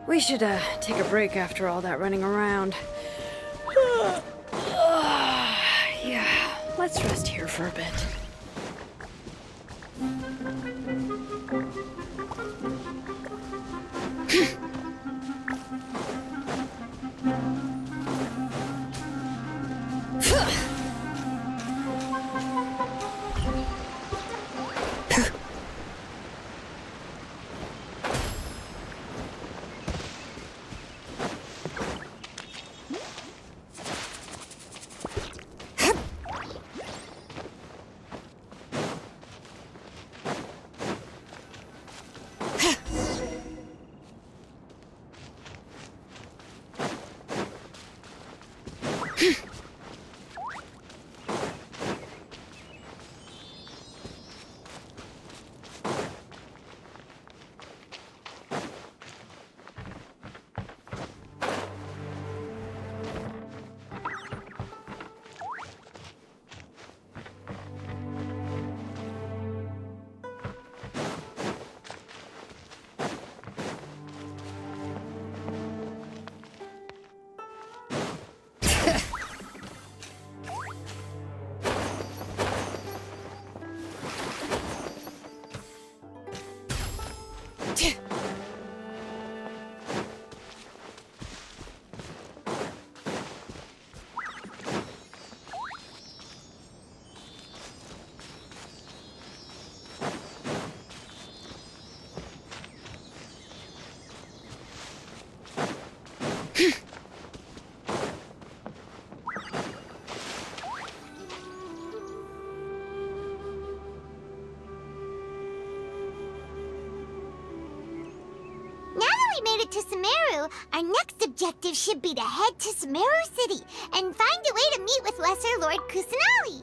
We should, take a break after all that running around. Yeah, let's rest here for a bit. Made it to Sumeru, our next objective should be to head to Sumeru City and find a way to meet with Lesser Lord Kusanali.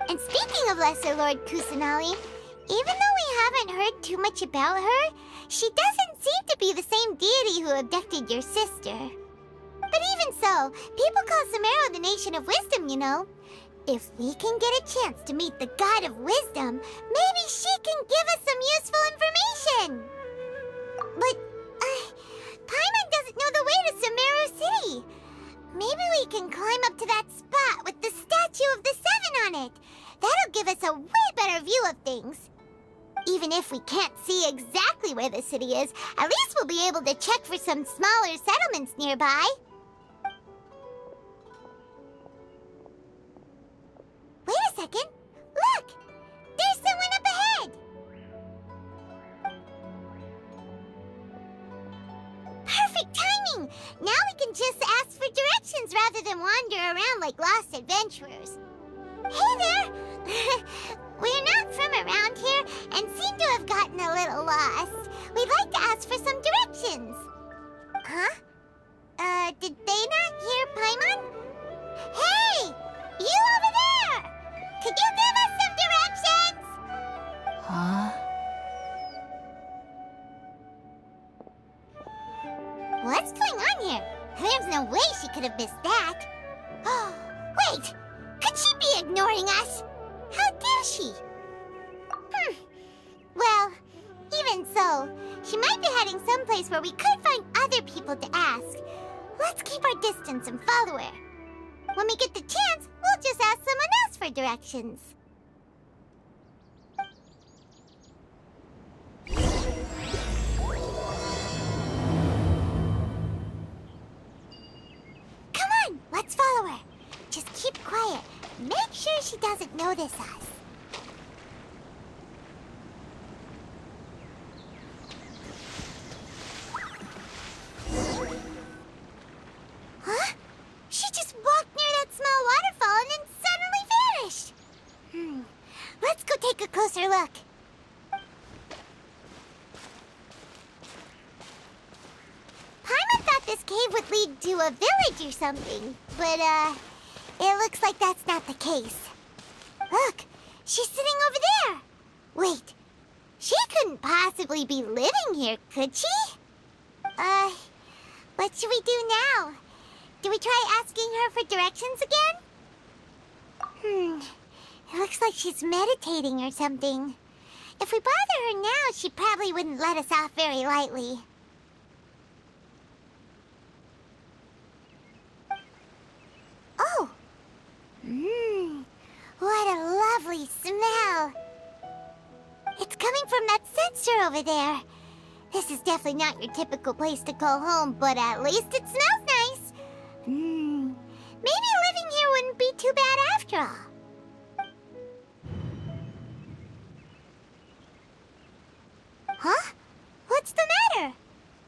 And speaking of Lesser Lord Kusanali, even though we haven't heard too much about her, she doesn't seem to be the same deity who abducted your sister. But even so, people call Sumeru the Nation of Wisdom, you know. If we can get a chance to meet the God of Wisdom, maybe she can give us some useful information. But Paimon doesn't know the way to Sumeru City. Maybe we can climb up to that spot with the statue of the Seven on it. That'll give us a way better view of things. Even if we can't see exactly where the city is, at least we'll be able to check for some smaller settlements nearby. Wait a second. Look! There's someone up ahead! Perfect timing! Now we can just ask for directions rather than wander around like lost adventurers. Hey there! We're not from around here and seem to have gotten a little lost. We'd like to ask for some directions. Huh? Did they not hear Paimon? Hey! You over there! Could you give us some directions? Huh? What's going on here? There's no way she could have missed that. Wait! Could she be ignoring us? How dare she? Well, even so, she might be heading someplace where we could find other people to ask. Let's keep our distance and follow her. When we get the chance, we'll just ask someone else for directions. Come on, let's follow her. Just keep quiet. Make sure she doesn't notice us. Huh? She just walked near that small waterfall and then suddenly vanished. Let's go take a closer look. Paimon thought this cave would lead to a village or something, but, it looks like that's not the case. Look, she's sitting over there. Wait, she couldn't possibly be living here, could she? What should we do now? Do we try asking her for directions again? It looks like she's meditating or something. If we bother her now, she probably wouldn't let us off very lightly. coming from that sensor over there. This is definitely not your typical place to call home, but at least it smells nice. Maybe living here wouldn't be too bad after all. Huh? What's the matter?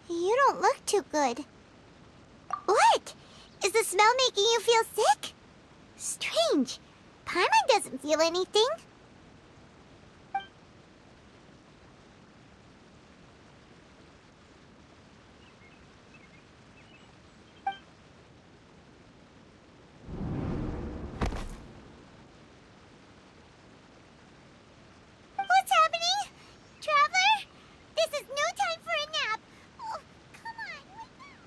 You don't look too good. What? Is the smell making you feel sick? Strange. Paimon doesn't feel anything. What's happening? Traveler? This is no time for a nap. Oh, come on, wake up.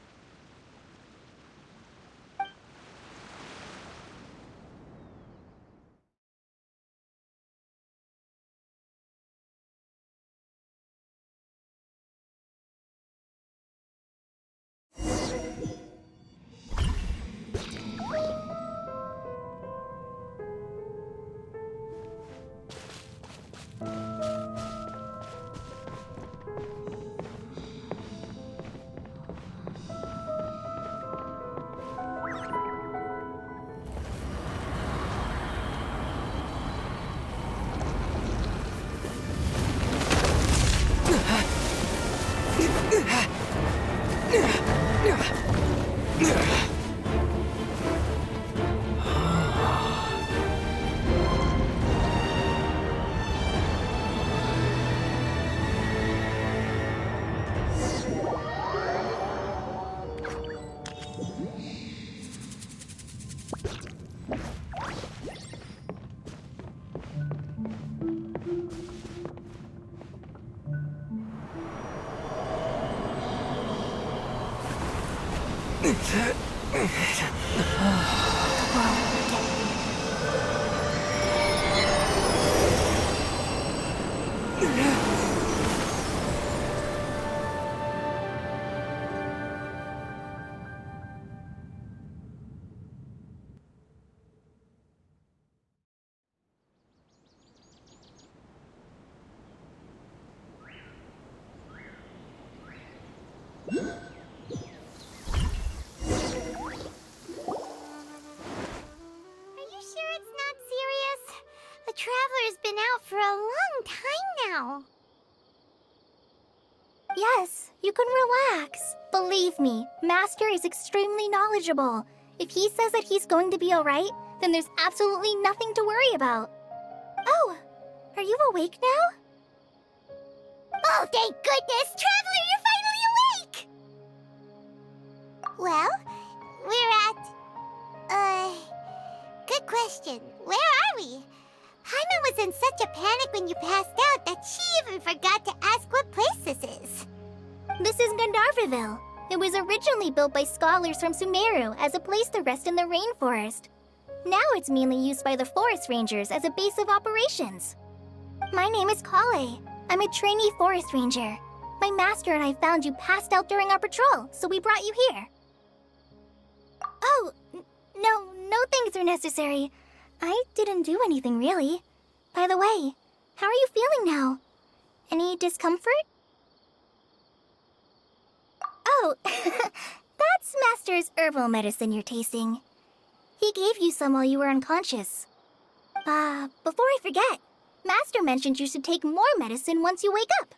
Traveler's been out for a long time now. Yes, you can relax. Believe me, Master is extremely knowledgeable. If he says that he's going to be alright, then there's absolutely nothing to worry about. Oh, are you awake now? Oh, thank goodness! Traveler, you're finally awake! Well, we're at... Good question. Where are we? Paimon was in such a panic when you passed out that she even forgot to ask what place this is. This is Gandharvaville. It was originally built by scholars from Sumeru as a place to rest in the rainforest. Now it's mainly used by the forest rangers as a base of operations. My name is Kale. I'm a trainee forest ranger. My master and I found you passed out during our patrol, so we brought you here. Oh, no thanks are necessary. I didn't do anything, really. By the way, how are you feeling now? Any discomfort? Oh, that's Master's herbal medicine you're tasting. He gave you some while you were unconscious. Before I forget, Master mentioned you should take more medicine once you wake up.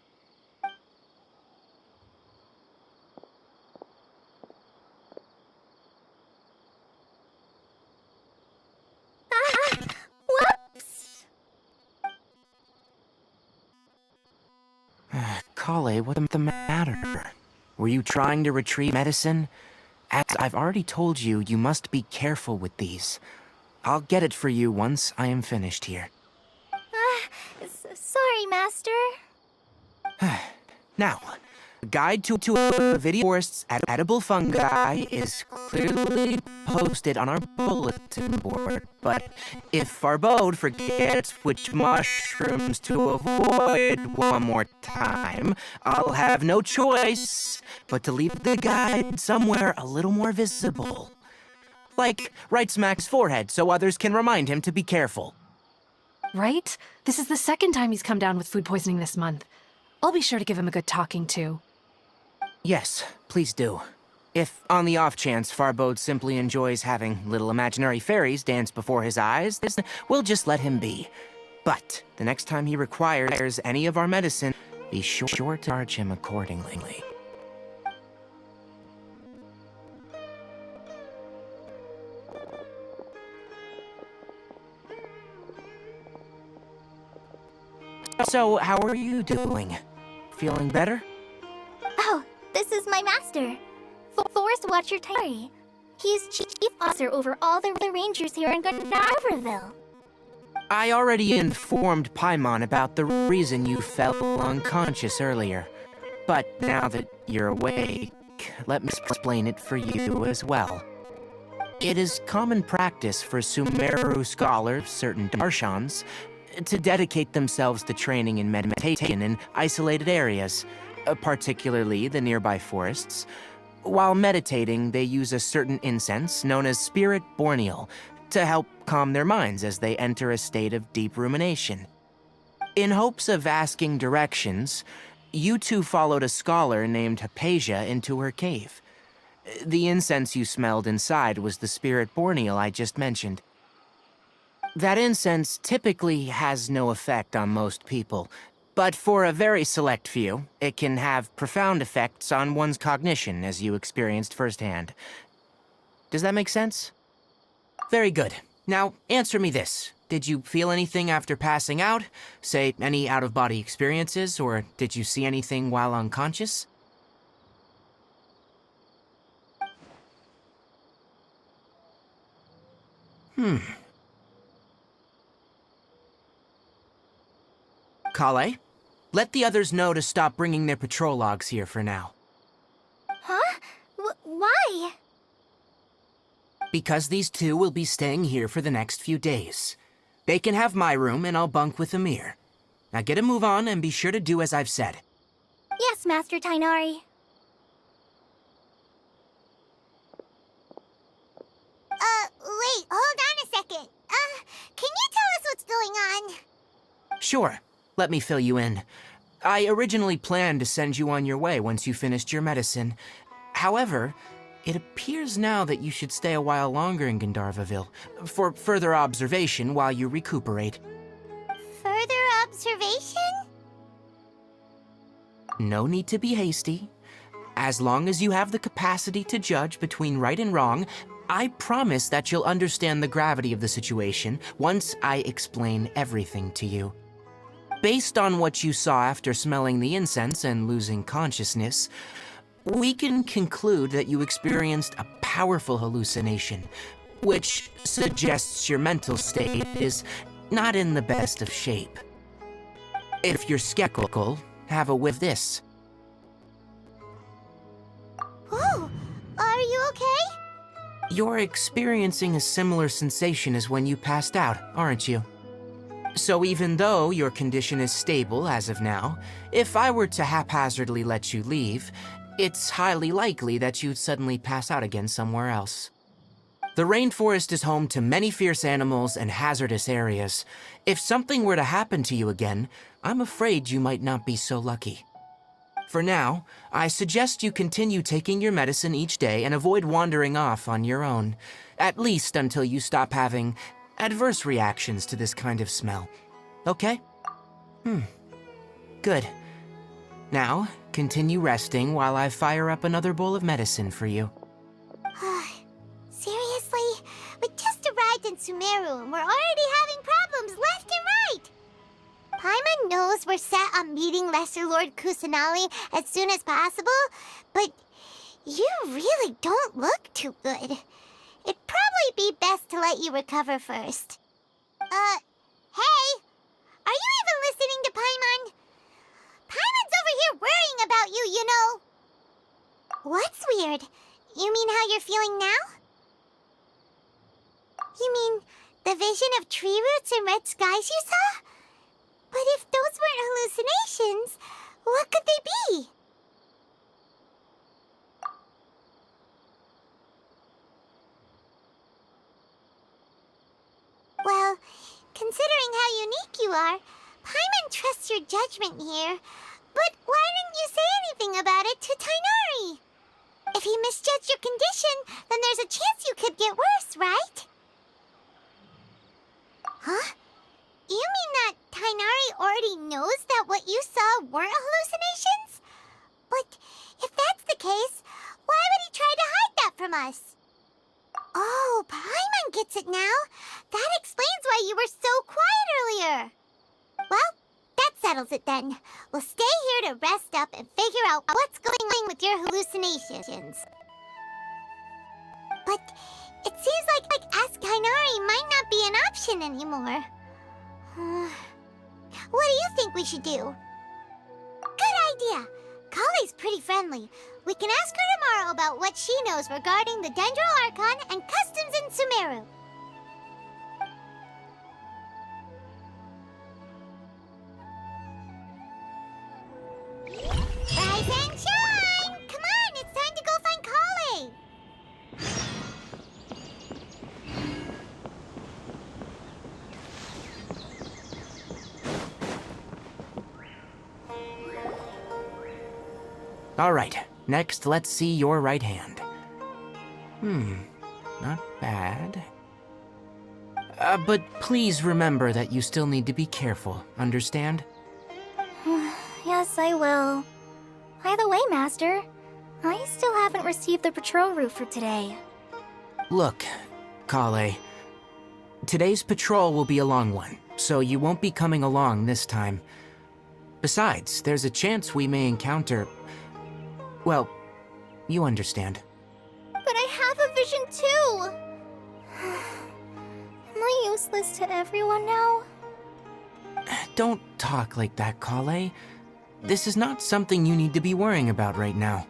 Kale, what's the matter? Were you trying to retrieve medicine? As I've already told you, you must be careful with these. I'll get it for you once I am finished here. Sorry, Master. Now, a guide to a video forest's edible fungi is clearly posted on our bulletin board, but if Farbode forgets which mushrooms to avoid one more time, I'll have no choice but to leave the guide somewhere a little more visible. Like right smack's forehead so others can remind him to be careful. right? This is the second time he's come down with food poisoning this month. I'll be sure to give him a good talking to. Yes, please do. If, on the off chance, Farbode simply enjoys having little imaginary fairies dance before his eyes, then we'll just let him be. But the next time he requires any of our medicine, be sure to charge him accordingly. So, how are you doing? Feeling better? Oh, this is my master. Forest Watcher Tyree. He's chief officer over all the rangers here in Gandharville. I already informed Paimon about the reason you fell unconscious earlier. But now that you're awake, let me explain it for you as well. It is common practice for Sumeru scholars, certain Darshans, to dedicate themselves to training in meditation in isolated areas, particularly the nearby forests. While meditating, they use a certain incense known as Spirit Borneal to help calm their minds as they enter a state of deep rumination. In hopes of asking directions, you two followed a scholar named Hypatia into her cave. The incense you smelled inside was the Spirit Borneal I just mentioned. That incense typically has no effect on most people, but for a very select few, it can have profound effects on one's cognition, as you experienced firsthand. Does that make sense? Very good. Now, answer me this. Did you feel anything after passing out? Say, any out-of-body experiences, or did you see anything while unconscious? Kale, let the others know to stop bringing their patrol logs here for now. Huh? Why? Because these two will be staying here for the next few days. They can have my room and I'll bunk with Amir. Now get a move on and be sure to do as I've said. Yes, Master Tainari. Wait, hold on a second. Can you tell us what's going on? Sure, let me fill you in. I originally planned to send you on your way once you finished your medicine. However, it appears now that you should stay a while longer in Gandharville for further observation while you recuperate. Further observation? No need to be hasty. As long as you have the capacity to judge between right and wrong, I promise that you'll understand the gravity of the situation once I explain everything to you. Based on what you saw after smelling the incense and losing consciousness, we can conclude that you experienced a powerful hallucination, which suggests your mental state is not in the best of shape. If you're skeptical, have a whiff of this. Oh, are you okay? You're experiencing a similar sensation as when you passed out, aren't you? So even though your condition is stable as of now, if I were to haphazardly let you leave, it's highly likely that you'd suddenly pass out again somewhere else. The rainforest is home to many fierce animals and hazardous areas. If something were to happen to you again, I'm afraid you might not be so lucky. For now, I suggest you continue taking your medicine each day and avoid wandering off on your own, at least until you stop having adverse reactions to this kind of smell. Okay? Good. Now, continue resting while I fire up another bowl of medicine for you. Seriously? We just arrived in Sumeru and we're already having problems left and right! Paimon knows we're set on meeting Lesser Lord Kusanali as soon as possible, but you really don't look too good. It'd probably be best to let you recover first. Hey! Are you even listening to Paimon? Paimon's over here worrying about you, you know. What's weird? You mean how you're feeling now? You mean the vision of tree roots and red skies you saw? But if those weren't hallucinations, what could they be? Well, Considering how unique you are, Paimon trusts your judgment here. But why didn't you say anything about it to Tainari? If he misjudged your condition, then there's a chance you could get worse, right? Huh? You mean that Tainari already knows that what you saw weren't hallucinations? But if that's the case, why would he try to hide that from us? Oh, Paimon gets it now. That explains why you were so quiet earlier. Well, that settles it then. We'll stay here to rest up and figure out what's going on with your hallucinations. But it seems like Ask Tainari might not be an option anymore. What do you think we should do? Good idea. Kale's pretty friendly. We can ask her tomorrow about what she knows regarding the Dendro Archon and customs in Sumeru. Rise and shine! Come on, it's time to go find Kale! All right, next let's see your right hand. Not bad. But please remember that you still need to be careful, understand? Yes, I will. By the way, Master, I still haven't received the patrol route for today. Look, Kale, today's patrol will be a long one, so you won't be coming along this time. Besides, there's a chance we may encounter... Well, you understand. But I have a vision too! Am I useless to everyone now? Don't talk like that, Kale. This is not something you need to be worrying about right now.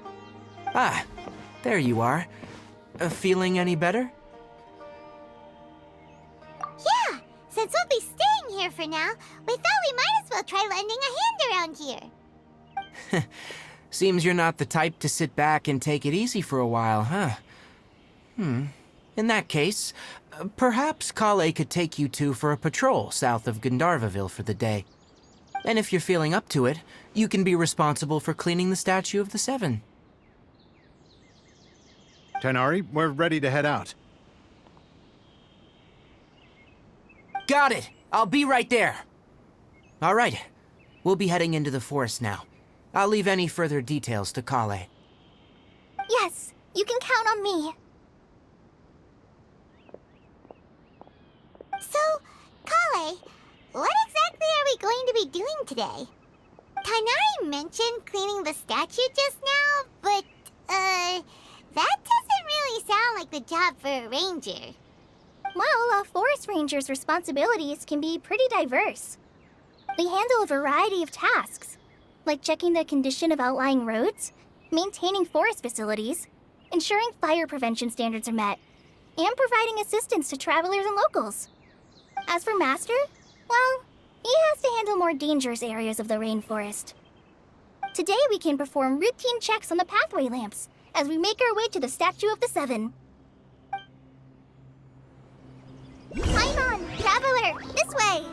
Ah, there you are. Feeling any better? Yeah, since we'll be staying here for now, we thought we might as well try lending a hand around here. Seems you're not the type to sit back and take it easy for a while, huh? In that case, perhaps Kale could take you two for a patrol south of Gandharvaville for the day. And if you're feeling up to it, you can be responsible for cleaning the Statue of the Seven. Tainari, we're ready to head out. Got it! I'll be right there! All right, we'll be heading into the forest now. I'll leave any further details to Kale. Yes, you can count on me. So, Kale, what exactly are we going to be doing today? Tainari mentioned cleaning the statue just now, but, that doesn't really sound like the job for a ranger. Well, a forest ranger's responsibilities can be pretty diverse. They handle a variety of tasks, like checking the condition of outlying roads, maintaining forest facilities, ensuring fire prevention standards are met, and providing assistance to travelers and locals. As for Master, well, he has to handle more dangerous areas of the rainforest. Today we can perform routine checks on the pathway lamps as we make our way to the Statue of the Seven. Paimon, Traveler, this way!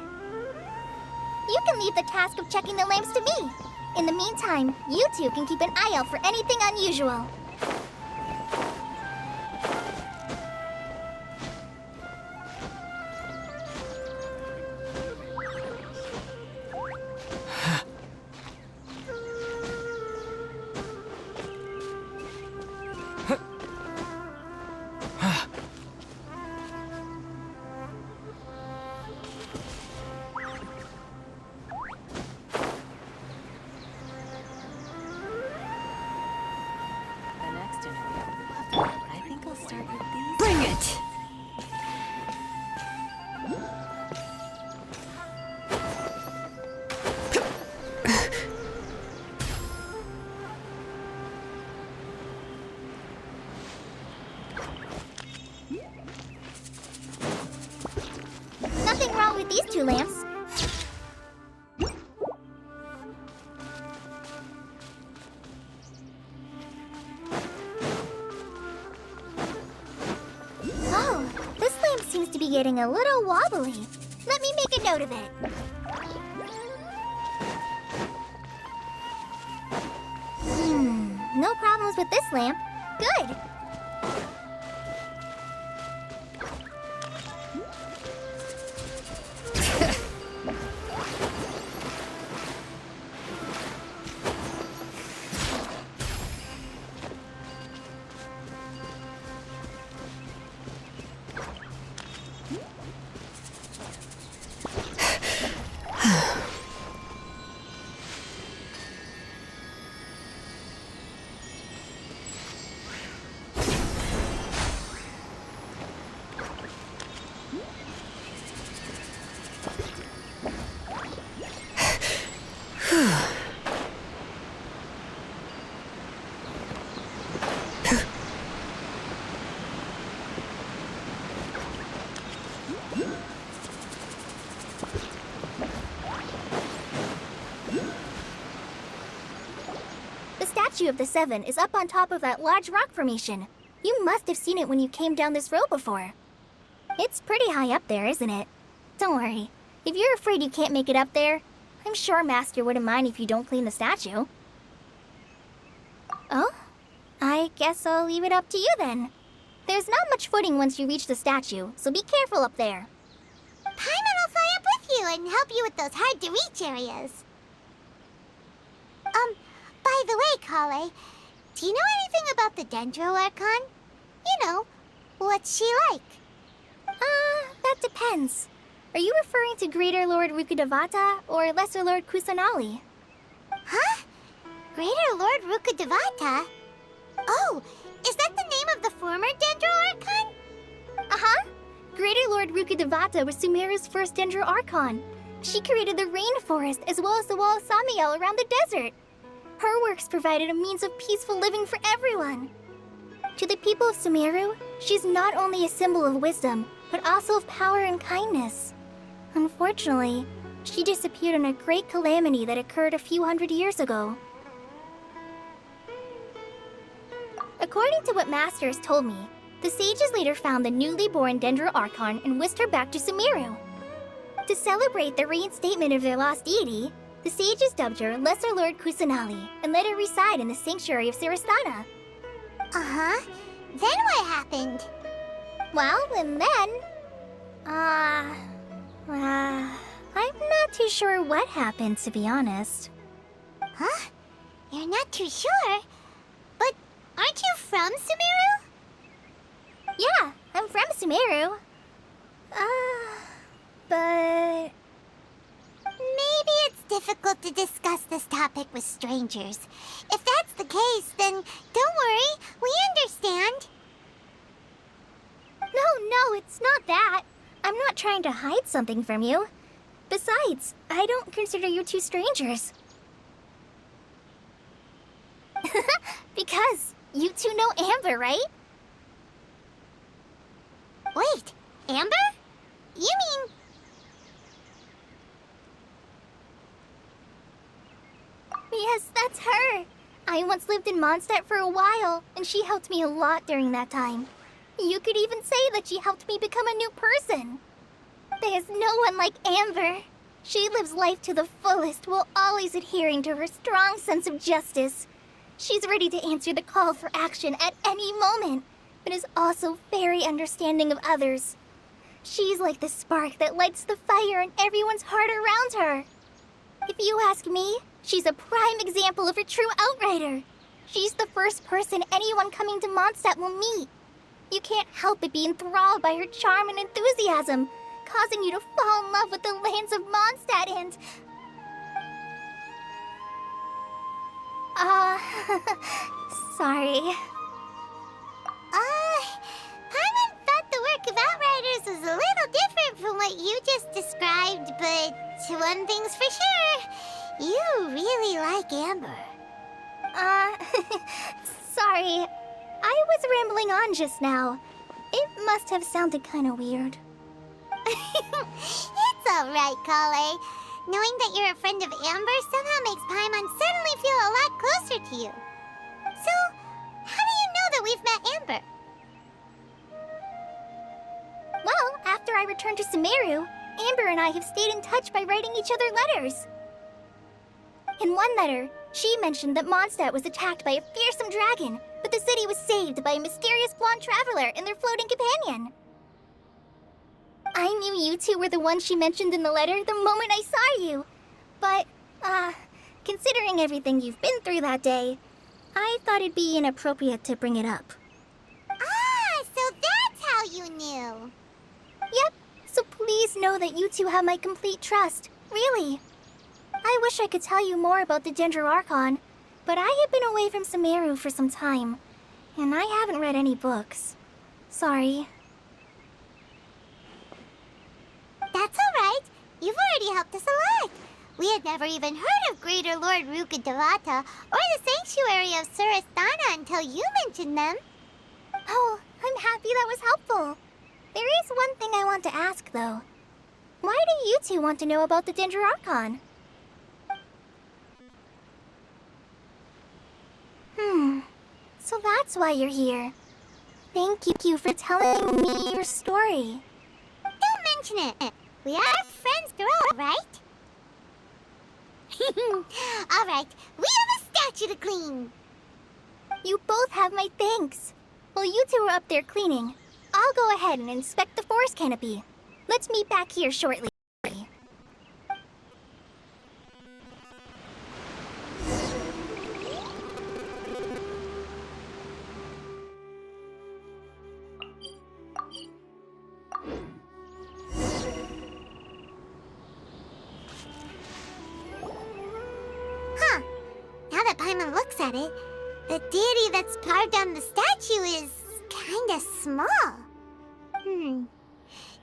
You can leave the task of checking the lamps to me. In the meantime, you two can keep an eye out for anything unusual. Bring it! Nothing wrong with these two lamps. Oh, this lamp seems to be getting a little wobbly. Let me make out of it. No problems with this lamp. Good. The statue of the Seven is up on top of that large rock formation. You must have seen it when you came down this road before. It's pretty high up there, isn't it? Don't worry. If you're afraid you can't make it up there, I'm sure Master wouldn't mind if you don't clean the statue. Oh? I guess I'll leave it up to you then. There's not much footing once you reach the statue, so be careful up there. Paimon will fly up with you and help you with those hard-to-reach areas. By the way, Kale, do you know anything about the Dendro Archon? You know, what's she like? That depends. Are you referring to Greater Lord Rukkhadevata or Lesser Lord Kusanali? Huh? Greater Lord Rukkhadevata? Oh, is that the name of the former Dendro Archon? Uh-huh. Greater Lord Rukkhadevata was Sumeru's first Dendro Archon. She created the rainforest as well as the wall of Samiel around the desert. Her works provided a means of peaceful living for everyone. To the people of Sumeru, she's not only a symbol of wisdom, but also of power and kindness. Unfortunately, she disappeared in a great calamity that occurred a few hundred years ago. According to what Master has told me, the sages later found the newly born Dendro Archon and whisked her back to Sumeru. To celebrate the reinstatement of their lost deity, the sages dubbed her Lesser Lord Kusanali and let her reside in the sanctuary of Sarasthana. Uh-huh. Then what happened? Well, and then... I'm not too sure what happened, to be honest. Huh? You're not too sure? But aren't you from Sumeru? Yeah, I'm from Sumeru. But... Maybe it's difficult to discuss this topic with strangers. If that's the case, then don't worry, we understand. No, it's not that. I'm not trying to hide something from you. Besides, I don't consider you two strangers. Because you two know Amber, right? Wait, Amber? You mean... Yes, that's her. I once lived in Mondstadt for a while, and she helped me a lot during that time. You could even say that she helped me become a new person. There's no one like Amber. She lives life to the fullest while always adhering to her strong sense of justice. She's ready to answer the call for action at any moment, but is also very understanding of others. She's like the spark that lights the fire in everyone's heart around her. If you ask me, she's a prime example of a true outrider. She's the first person anyone coming to Mondstadt will meet. You can't help but be enthralled by her charm and enthusiasm, causing you to fall in love with the lands of Mondstadt and... sorry. Paimon thought the work of Outriders was a little different from what you just described, but one thing's for sure, you really like Amber. Sorry. I was rambling on just now. It must have sounded kind of weird. It's alright, Kale. Knowing that you're a friend of Amber somehow makes Paimon suddenly feel a lot closer to you. So, how do you know that we've met Amber? Well, after I returned to Sumeru, Amber and I have stayed in touch by writing each other letters. In one letter, she mentioned that Mondstadt was attacked by a fearsome dragon, but the city was saved by a mysterious blonde traveler and their floating companion. I knew you two were the ones she mentioned in the letter the moment I saw you. But, considering everything you've been through that day, I thought it'd be inappropriate to bring it up. Ah, so that's how you knew. Yep, so please know that you two have my complete trust, really. I wish I could tell you more about the Dendroarchon, but I have been away from Sumeru for some time, and I haven't read any books. Sorry. That's all right. You've already helped us a lot. We had never even heard of Greater Lord Rukkhadevata or the Sanctuary of Surasthana until you mentioned them. Oh, I'm happy that was helpful. There is one thing I want to ask, though. Why do you two want to know about the Dendroarchon? So that's why you're here. Thank you for telling me your story. Don't mention it. We are friends through all, right? All right, we have a statue to clean. You both have my thanks. While you two are up there cleaning, I'll go ahead and inspect the forest canopy. Let's meet back here shortly. Huh. Now that Paimon looks at it, the deity that's carved on the statue is kinda small.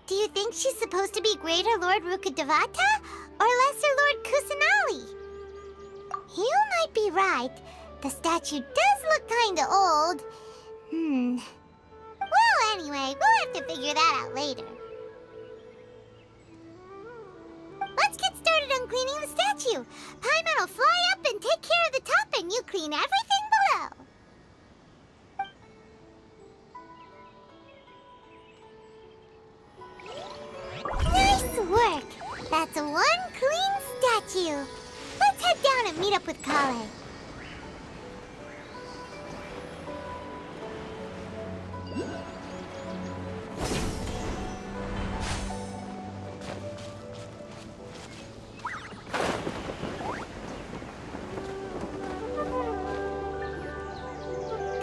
Do you think she's supposed to be Greater Lord Rukkhadevata or Lesser Lord Kusanali? You might be right. The statue does look kinda old. Well, anyway, we'll have to figure that out later. Let's get started on cleaning the statue. Paimon will fly up and take care of the top, and you clean everything below. Nice work! That's one clean statue. Let's head down and meet up with Kale.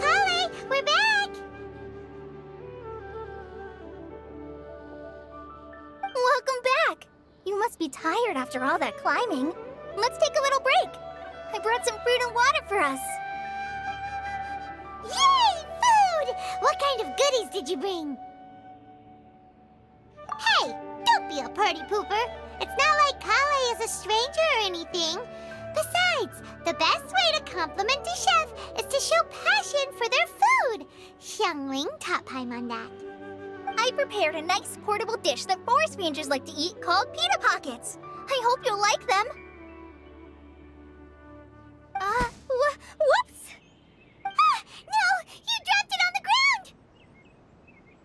Kale, we're back! Welcome back! You must be tired after all that climbing. Let's take a little break. I brought some fruit and water for us. Yay! Food! What kind of goodies did you bring? Hey, don't be a party pooper. It's not like Kale is a stranger or anything. Besides, the best way to compliment a chef is to show passion for their food. Xiangling taught Paimon that. I prepared a nice portable dish that forest rangers like to eat called pita pockets. I hope you'll like them. Whoops! Ah, no! You dropped it on the ground!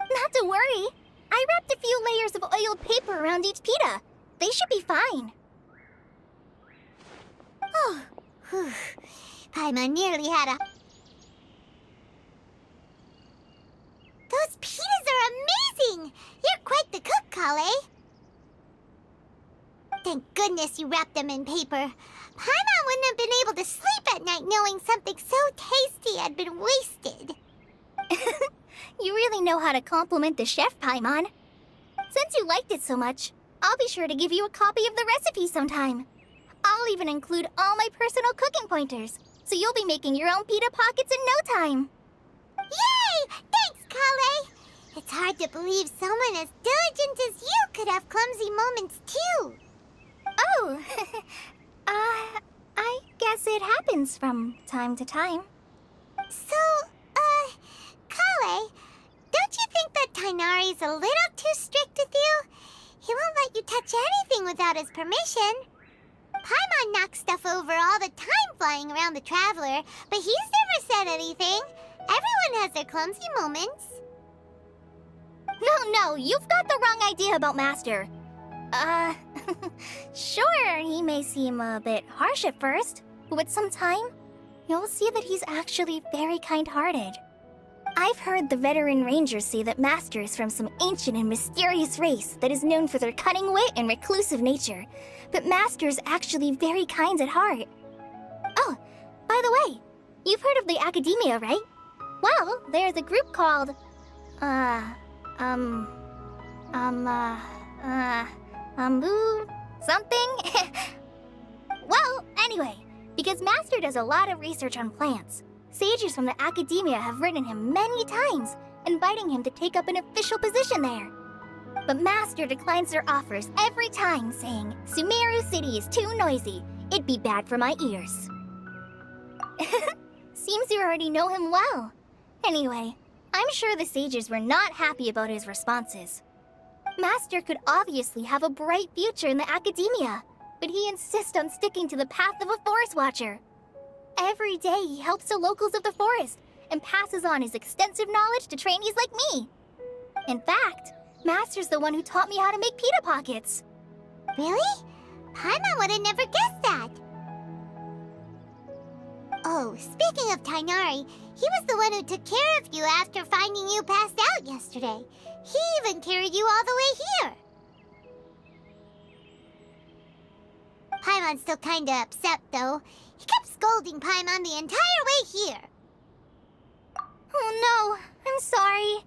Not to worry. I wrapped a few layers of oiled paper around each pita. They should be fine. Oh, whew. Paimon nearly had a... Those pitas are amazing! You're quite the cook, Kale. Thank goodness you wrapped them in paper. Paimon wouldn't have been able to sleep at night knowing something so tasty had been wasted. You really know how to compliment the chef, Paimon. Since you liked it so much, I'll be sure to give you a copy of the recipe sometime. I'll even include all my personal cooking pointers, so you'll be making your own pita pockets in no time. Yay! Thanks, Kale! It's hard to believe someone as diligent as you could have clumsy moments, too. Oh, I guess it happens from time to time. So, Kale, don't you think that Tainari's a little too strict with you? He won't let you touch anything without his permission. Paimon knocks stuff over all the time flying around the Traveler, but he's never said anything. Everyone has their clumsy moments. No, you've got the wrong idea about Master. Sure, he may seem a bit harsh at first, but with some time, you'll see that he's actually very kind-hearted. I've heard the veteran rangers say that Master is from some ancient and mysterious race that is known for their cunning wit and reclusive nature, but Master is actually very kind at heart. Oh, by the way, you've heard of the Academia, right? Well, there's a group called, something? Well, anyway, because Master does a lot of research on plants, sages from the Academia have written him many times, inviting him to take up an official position there. But Master declines their offers every time, saying, Sumeru City is too noisy. It'd be bad for my ears. Seems you already know him well. Anyway, I'm sure the sages were not happy about his responses. Master could obviously have a bright future in the Academia, but he insists on sticking to the path of a forest watcher. Every day he helps the locals of the forest and passes on his extensive knowledge to trainees like me. In fact, Master's the one who taught me how to make pita pockets. Really? Paimon would have never guessed that. Oh, speaking of Tainari, he was the one who took care of you after finding you passed out yesterday. He even carried you all the way here. Paimon's still kinda upset, though. He kept scolding Paimon the entire way here. Oh no, I'm sorry.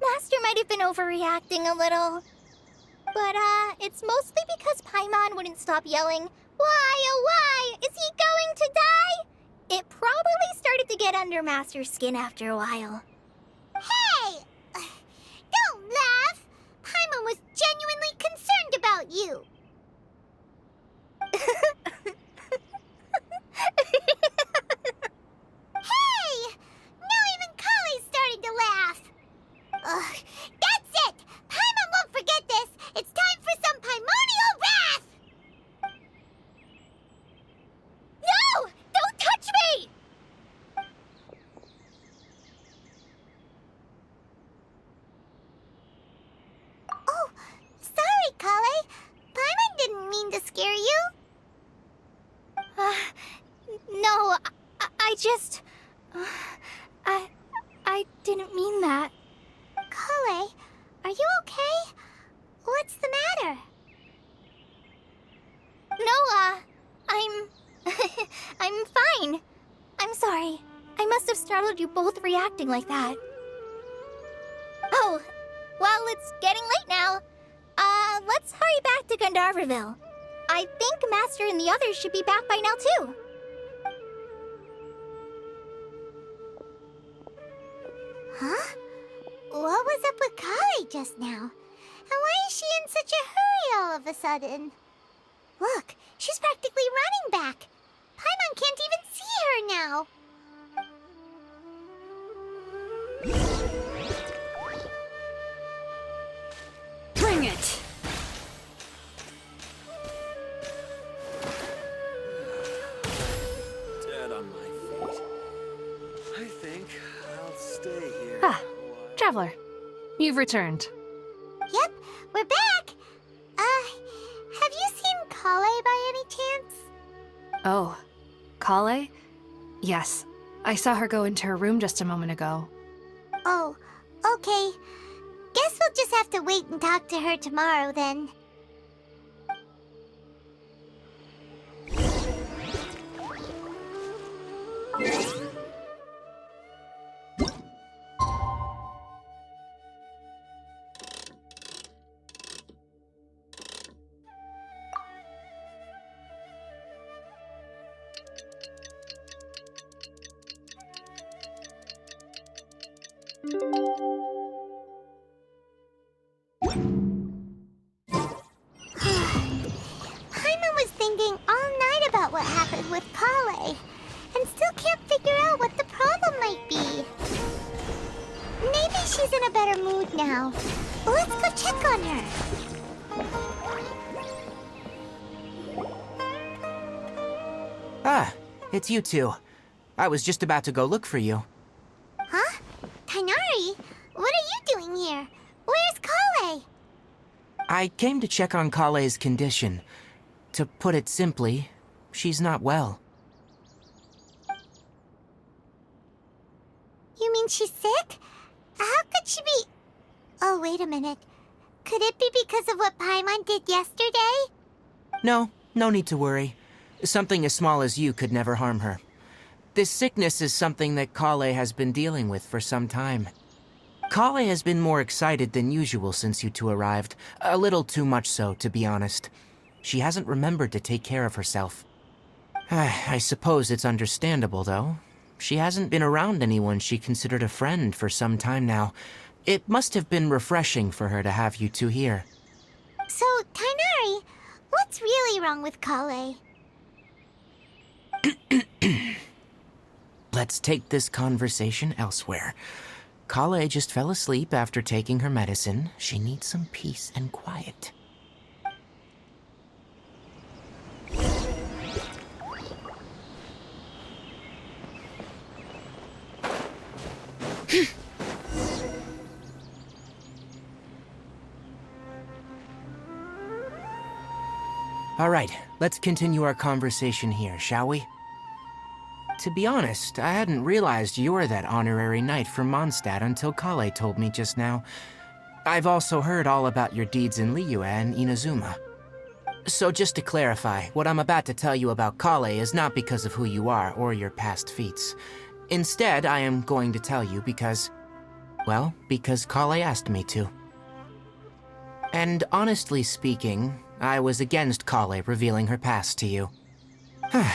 Master might have been overreacting a little. But, it's mostly because Paimon wouldn't stop yelling, Why, oh why, is he going to die? It probably started to get under Master's skin after a while. Hey! Don't laugh! Paimon was genuinely concerned about you. Hey! Now even Kale's starting to laugh. Ugh, that's it! Paimon won't forget this! It's time for some primordial wrath! No! Don't touch me! Oh, sorry, Kale. Paimon didn't mean to scare you. No, I just... I didn't mean that. Kale, are you okay? What's the matter? No, I'm... I'm fine. I'm sorry. I must have startled you both reacting like that. Oh, well, it's getting late now. Let's hurry back to Gandharville. I think Master and the others should be back by now, too. Huh? What was up with Kale just now? And why is she in such a hurry all of a sudden? Look, she's practically running back. Paimon can't even see her now. Bring it! Dead on my feet. I think I'll stay here. Ah, Traveler, you've returned. Yep, we're back. Have you seen Kale by any chance? Oh, Kale? Yes, I saw her go into her room just a moment ago. Oh, okay. Guess we'll just have to wait and talk to her tomorrow then. Paimon was thinking all night about what happened with Kale, and still can't figure out what the problem might be. Maybe she's in a better mood now. Let's go check on her. Ah, it's you two. I was just about to go look for you. Huh? Tainari? What are you doing here? Where's Kale? I came to check on Kale's condition. To put it simply, she's not well. You mean she's sick? How could she be... Oh, wait a minute. Could it be because of what Paimon did yesterday? No need to worry. Something as small as you could never harm her. This sickness is something that Kale has been dealing with for some time. Kale has been more excited than usual since you two arrived. A little too much so, to be honest. She hasn't remembered to take care of herself. I suppose it's understandable, though. She hasn't been around anyone she considered a friend for some time now. It must have been refreshing for her to have you two here. So, Tainari, what's really wrong with Kale? Let's take this conversation elsewhere. Kale just fell asleep after taking her medicine. She needs some peace and quiet. All right, let's continue our conversation here, shall we? To be honest, I hadn't realized you were that honorary knight from Mondstadt until Kale told me just now. I've also heard all about your deeds in Liyue and Inazuma. So just to clarify, what I'm about to tell you about Kale is not because of who you are or your past feats. Instead, I am going to tell you because Kale asked me to. And honestly speaking, I was against Kale revealing her past to you.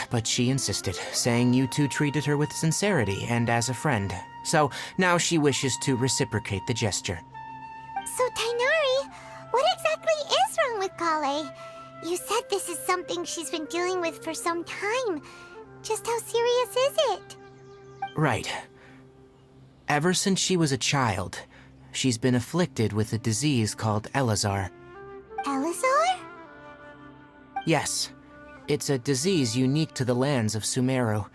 But she insisted, saying you two treated her with sincerity and as a friend. So now she wishes to reciprocate the gesture. So, Tainari, what exactly is wrong with Kale? You said this is something she's been dealing with for some time. Just how serious is it? Right. Ever since she was a child, she's been afflicted with a disease called Elazar. Elazar? Yes. It's a disease unique to the lands of Sumeru.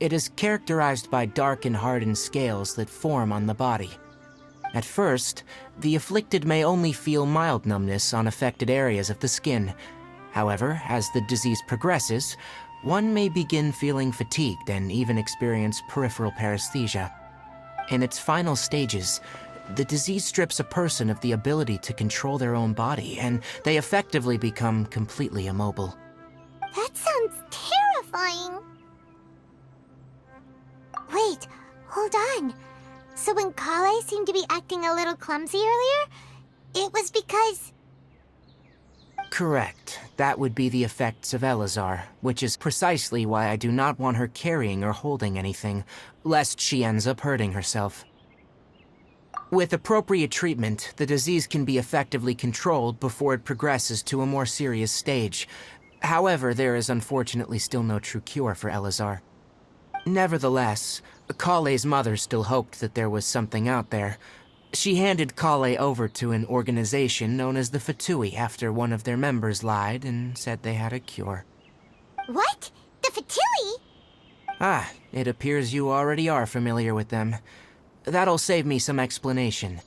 It is characterized by dark and hardened scales that form on the body. At first, the afflicted may only feel mild numbness on affected areas of the skin. However, as the disease progresses, one may begin feeling fatigued and even experience peripheral paresthesia. In its final stages, the disease strips a person of the ability to control their own body, and they effectively become completely immobile. That sounds terrifying. Wait, hold on. So when Kale seemed to be acting a little clumsy earlier, it was because... Correct. That would be the effects of Elazar, which is precisely why I do not want her carrying or holding anything, lest she ends up hurting herself. With appropriate treatment, the disease can be effectively controlled before it progresses to a more serious stage. However, there is unfortunately still no true cure for Elazar. Nevertheless, Kale's mother still hoped that there was something out there. She handed Kale over to an organization known as the Fatui after one of their members lied and said they had a cure. What? The Fatui? It appears you already are familiar with them. That'll save me some explanation.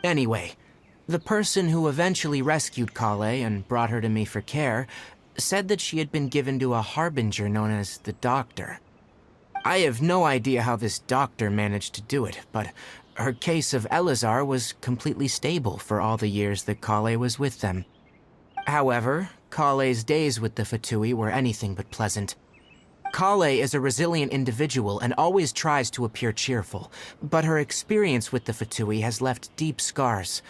Anyway, the person who eventually rescued Kale and brought her to me for care said that she had been given to a harbinger known as the Doctor. I have no idea how this doctor managed to do it, but her case of Elazar was completely stable for all the years that Kale was with them. However, Kale's days with the Fatui were anything but pleasant. Kale is a resilient individual and always tries to appear cheerful, but her experience with the Fatui has left deep scars.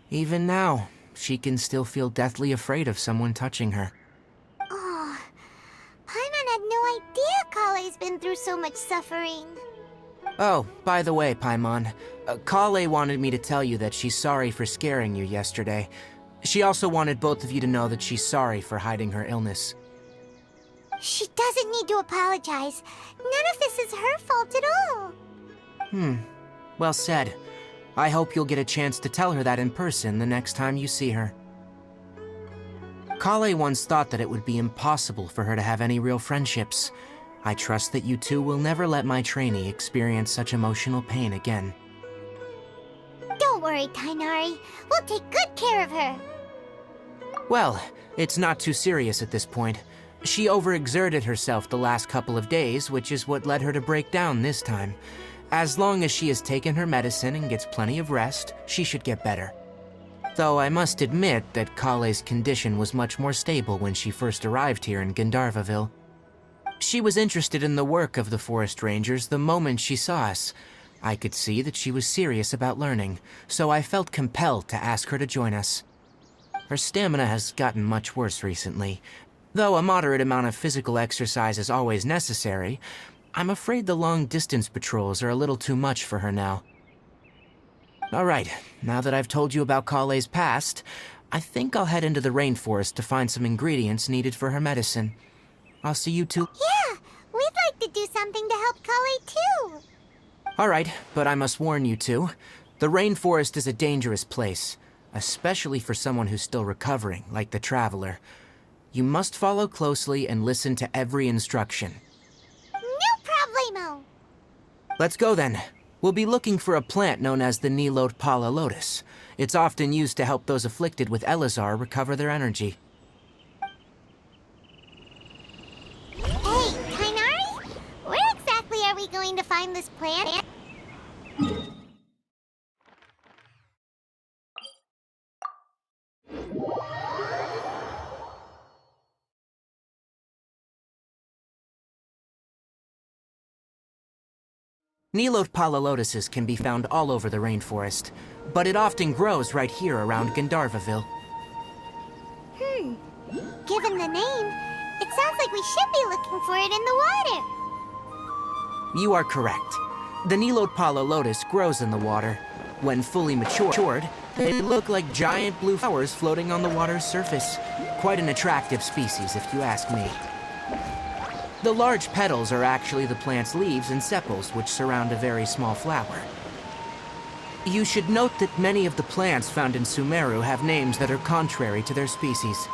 Even now, she can still feel deathly afraid of someone touching her. Oh, Paimon had no idea Kale's been through so much suffering. Oh, by the way, Paimon, Kale wanted me to tell you that she's sorry for scaring you yesterday. She also wanted both of you to know that she's sorry for hiding her illness. She doesn't need to apologize. None of this is her fault at all. Well said. I hope you'll get a chance to tell her that in person the next time you see her. Kale once thought that it would be impossible for her to have any real friendships. I trust that you two will never let my trainee experience such emotional pain again. Don't worry, Tainari. We'll take good care of her. Well, it's not too serious at this point. She overexerted herself the last couple of days, which is what led her to break down this time. As long as she has taken her medicine and gets plenty of rest, she should get better. Though I must admit that Kale's condition was much more stable when she first arrived here in Gandharvaville. She was interested in the work of the forest rangers the moment she saw us. I could see that she was serious about learning, so I felt compelled to ask her to join us. Her stamina has gotten much worse recently. Though a moderate amount of physical exercise is always necessary, I'm afraid the long-distance patrols are a little too much for her now. Alright, now that I've told you about Kale's past, I think I'll head into the rainforest to find some ingredients needed for her medicine. I'll see you two. Yeah, we'd like to do something to help Kale too. Alright, but I must warn you two. The rainforest is a dangerous place, especially for someone who's still recovering, like the Traveler. You must follow closely and listen to every instruction. No problemo. Let's go then. We'll be looking for a plant known as the Nilot Pala Lotus. It's often used to help those afflicted with Elazar recover their energy. Hey, Tainari? Where exactly are we going to find this plant? Nilot Pala Lotuses can be found all over the rainforest, but it often grows right here around Gandharvaville. Given the name, it sounds like we should be looking for it in the water. You are correct. The Nilot Pala Lotus grows in the water. When fully matured, they look like giant blue flowers floating on the water's surface. Quite an attractive species, if you ask me. The large petals are actually the plant's leaves and sepals, which surround a very small flower. You should note that many of the plants found in Sumeru have names that are contrary to their species.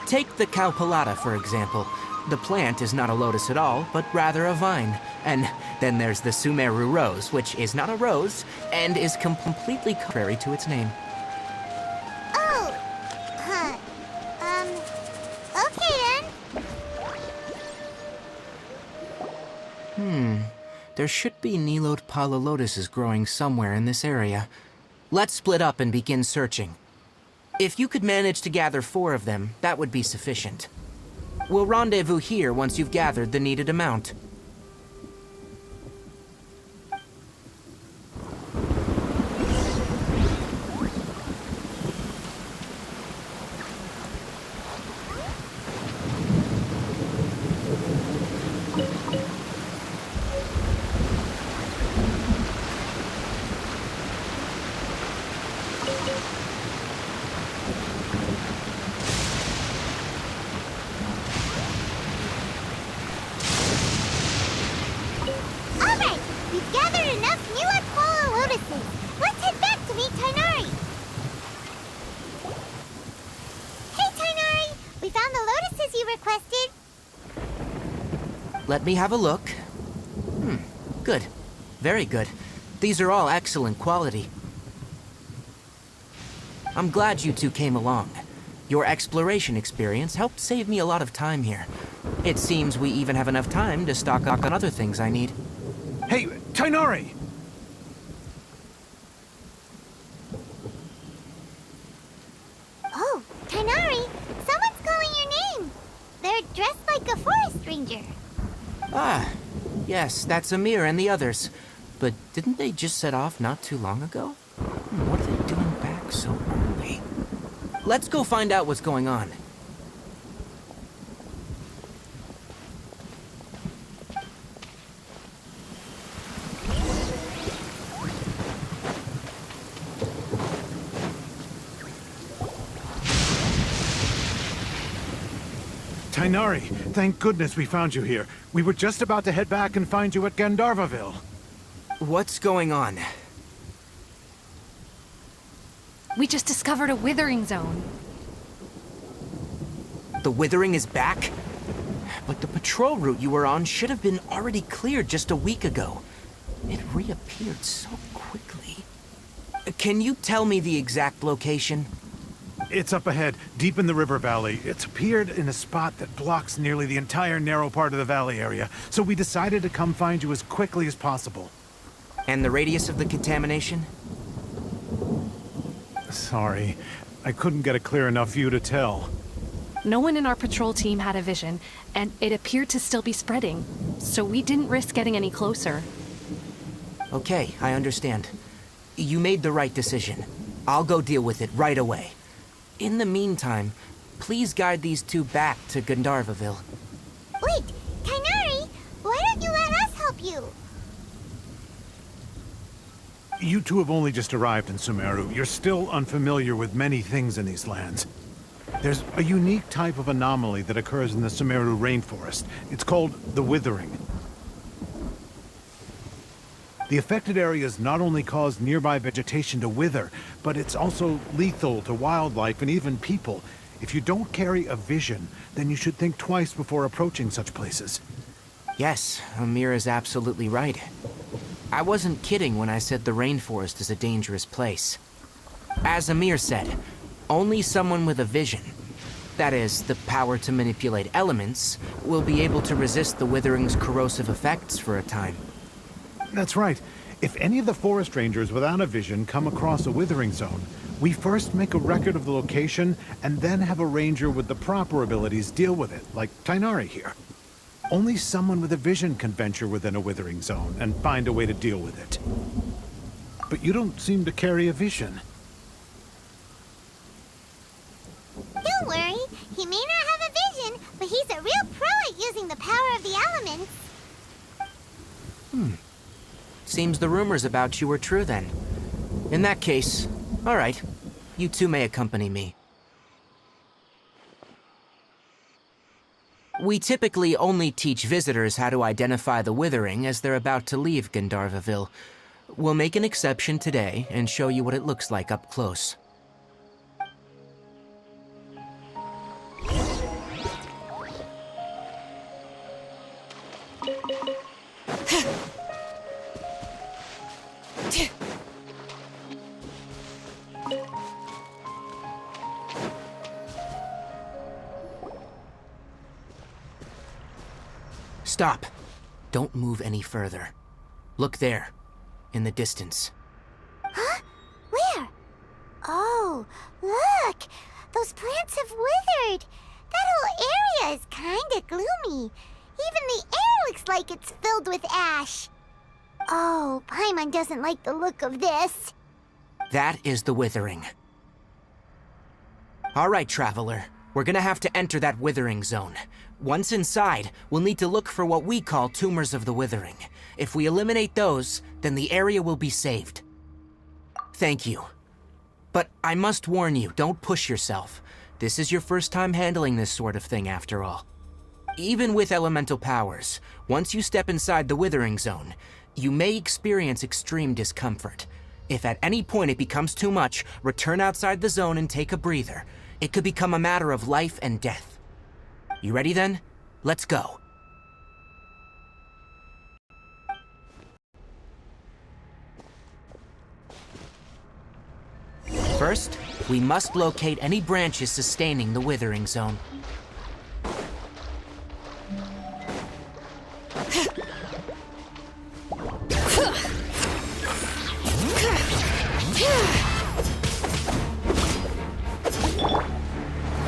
Take the Cowpelata, for example. The plant is not a lotus at all, but rather a vine. And then there's the Sumeru rose, which is not a rose, and is completely contrary to its name. Oh, huh. Okay then. There should be Nilot Pala Lotuses growing somewhere in this area. Let's split up and begin searching. If you could manage to gather 4 of them, that would be sufficient. We'll rendezvous here once you've gathered the needed amount. Alright, we've gathered enough Nilot Pala Lotuses. Let's head back to meet Tainari. Hey, Tainari! We found the lotuses you requested. Let me have a look. Good. Very good. These are all excellent quality. I'm glad you two came along. Your exploration experience helped save me a lot of time here. It seems we even have enough time to stock up on other things I need. Hey, Tainari! Oh, Tainari, someone's calling your name. They're dressed like a forest ranger. Ah, yes, that's Amir and the others. But didn't they just set off not too long ago? What are they doing back so early? Let's go find out what's going on. Tainari, thank goodness we found you here. We were just about to head back and find you at Gandharvaville. What's going on? We just discovered a withering zone. The withering is back? But the patrol route you were on should have been already cleared just a week ago. It reappeared so quickly. Can you tell me the exact location? It's up ahead, deep in the river valley. It's appeared in a spot that blocks nearly the entire narrow part of the valley area, so we decided to come find you as quickly as possible. And the radius of the contamination? Sorry, I couldn't get a clear enough view to tell. No one in our patrol team had a vision, and it appeared to still be spreading, so we didn't risk getting any closer. Okay, I understand. You made the right decision. I'll go deal with it right away. In the meantime, please guide these two back to Gandharvaville. Wait, Kainari, why don't you let us help you? You two have only just arrived in Sumeru. You're still unfamiliar with many things in these lands. There's a unique type of anomaly that occurs in the Sumeru rainforest. It's called the Withering. The affected areas not only cause nearby vegetation to wither, but it's also lethal to wildlife and even people. If you don't carry a vision, then you should think twice before approaching such places. Yes, Amir is absolutely right. I wasn't kidding when I said the rainforest is a dangerous place. As Amir said, only someone with a vision, that is, the power to manipulate elements, will be able to resist the withering's corrosive effects for a time. That's right. If any of the forest rangers without a vision come across a withering zone, we first make a record of the location and then have a ranger with the proper abilities deal with it, like Tainari here. Only someone with a vision can venture within a withering zone and find a way to deal with it. But you don't seem to carry a vision. Don't worry, he may not have a vision, but he's a real pro at using the power of the elements. Seems the rumors about you were true then. In that case, all right, you two may accompany me. We typically only teach visitors how to identify the withering as they're about to leave Gandharvaville. We'll make an exception today and show you what it looks like up close. Stop. Don't move any further. Look there, in the distance. Huh? Where? Oh, look! Those plants have withered! That whole area is kinda gloomy. Even the air looks like it's filled with ash. Oh, Paimon doesn't like the look of this. That is the withering. All right, traveler. We're gonna have to enter that withering zone. Once inside, we'll need to look for what we call tumors of the withering. If we eliminate those, then the area will be saved. Thank you. But I must warn you, don't push yourself. This is your first time handling this sort of thing, after all. Even with elemental powers, once you step inside the withering zone, you may experience extreme discomfort. If at any point it becomes too much, return outside the zone and take a breather. It could become a matter of life and death. You ready then? Let's go. First, we must locate any branches sustaining the withering zone.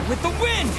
With the wind!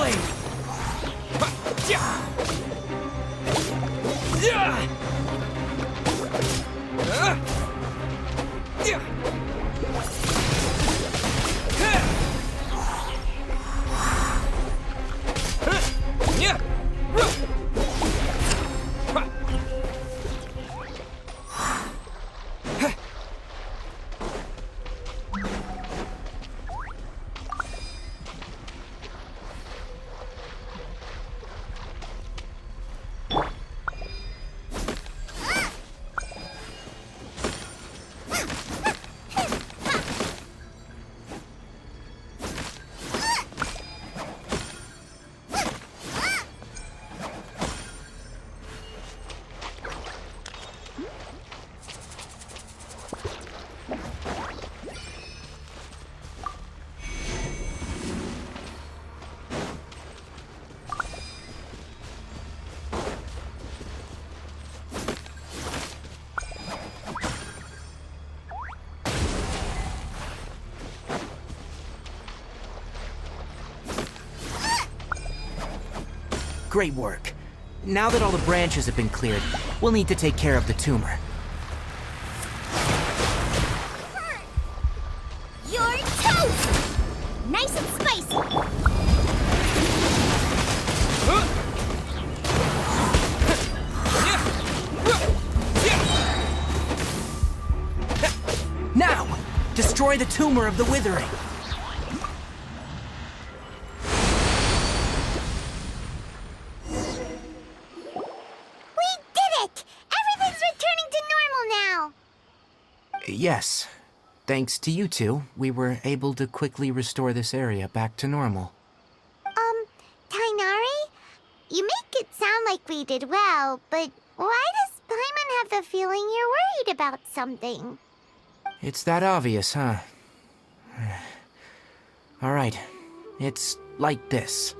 blade! Great work. Now that all the branches have been cleared, we'll need to take care of the tumor. You're toast! Nice and spicy! Now, destroy the tumor of the withering. Yes. Thanks to you two, we were able to quickly restore this area back to normal. Tainari? You make it sound like we did well, but why does Paimon have the feeling you're worried about something? It's that obvious, huh? Alright, it's like this.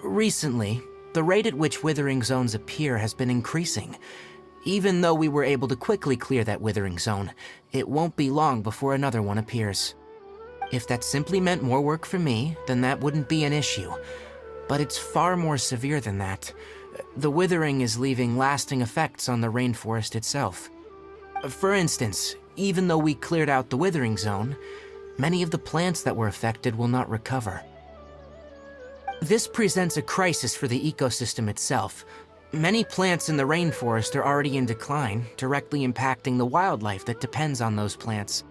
Recently, the rate at which withering zones appear has been increasing. Even though we were able to quickly clear that withering zone, it won't be long before another one appears. If that simply meant more work for me, then that wouldn't be an issue. But it's far more severe than that. The withering is leaving lasting effects on the rainforest itself. For instance, even though we cleared out the withering zone, many of the plants that were affected will not recover. This presents a crisis for the ecosystem itself. Many plants in the rainforest are already in decline, directly impacting the wildlife that depends on those plants.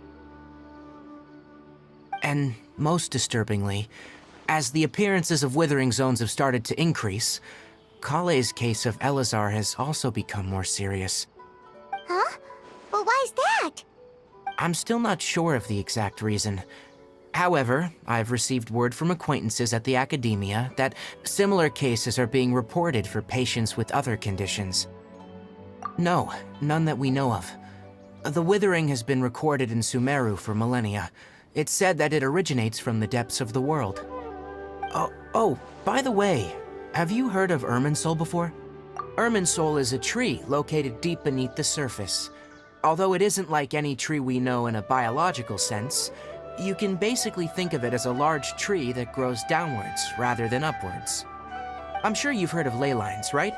And most disturbingly, as the appearances of withering zones have started to increase, Kale's case of Elazar has also become more serious. Huh? Well, why's that? I'm still not sure of the exact reason. However, I've received word from acquaintances at the academia that similar cases are being reported for patients with other conditions. No, none that we know of. The withering has been recorded in Sumeru for millennia. It's said that it originates from the depths of the world. Oh, by the way, have you heard of Irminsul before? Irminsul is a tree located deep beneath the surface. Although it isn't like any tree we know in a biological sense, you can basically think of it as a large tree that grows downwards rather than upwards. I'm sure you've heard of ley lines, right?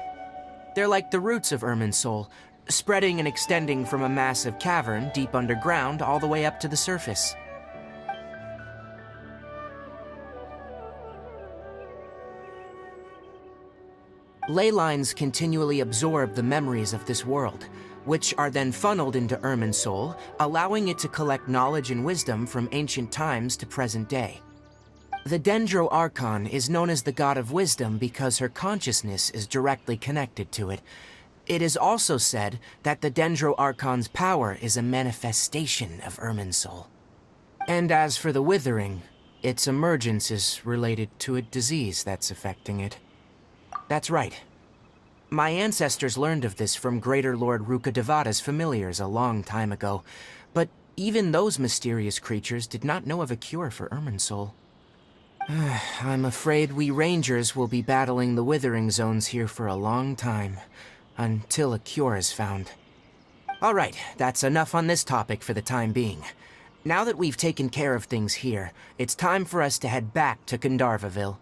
They're like the roots of Irminsul, spreading and extending from a massive cavern deep underground all the way up to the surface. Ley lines continually absorb the memories of this world, which are then funneled into Irminsul, allowing it to collect knowledge and wisdom from ancient times to present day. The Dendro Archon is known as the God of Wisdom because her consciousness is directly connected to it. It is also said that the Dendro Archon's power is a manifestation of Irminsul. And as for the Withering, its emergence is related to a disease that's affecting it. That's right. My ancestors learned of this from Greater Lord Rukkhadevata's familiars a long time ago, but even those mysterious creatures did not know of a cure for Irminsul. I'm afraid we Rangers will be battling the Withering Zones here for a long time, until a cure is found. Alright, that's enough on this topic for the time being. Now that we've taken care of things here, it's time for us to head back to Gandharvaville.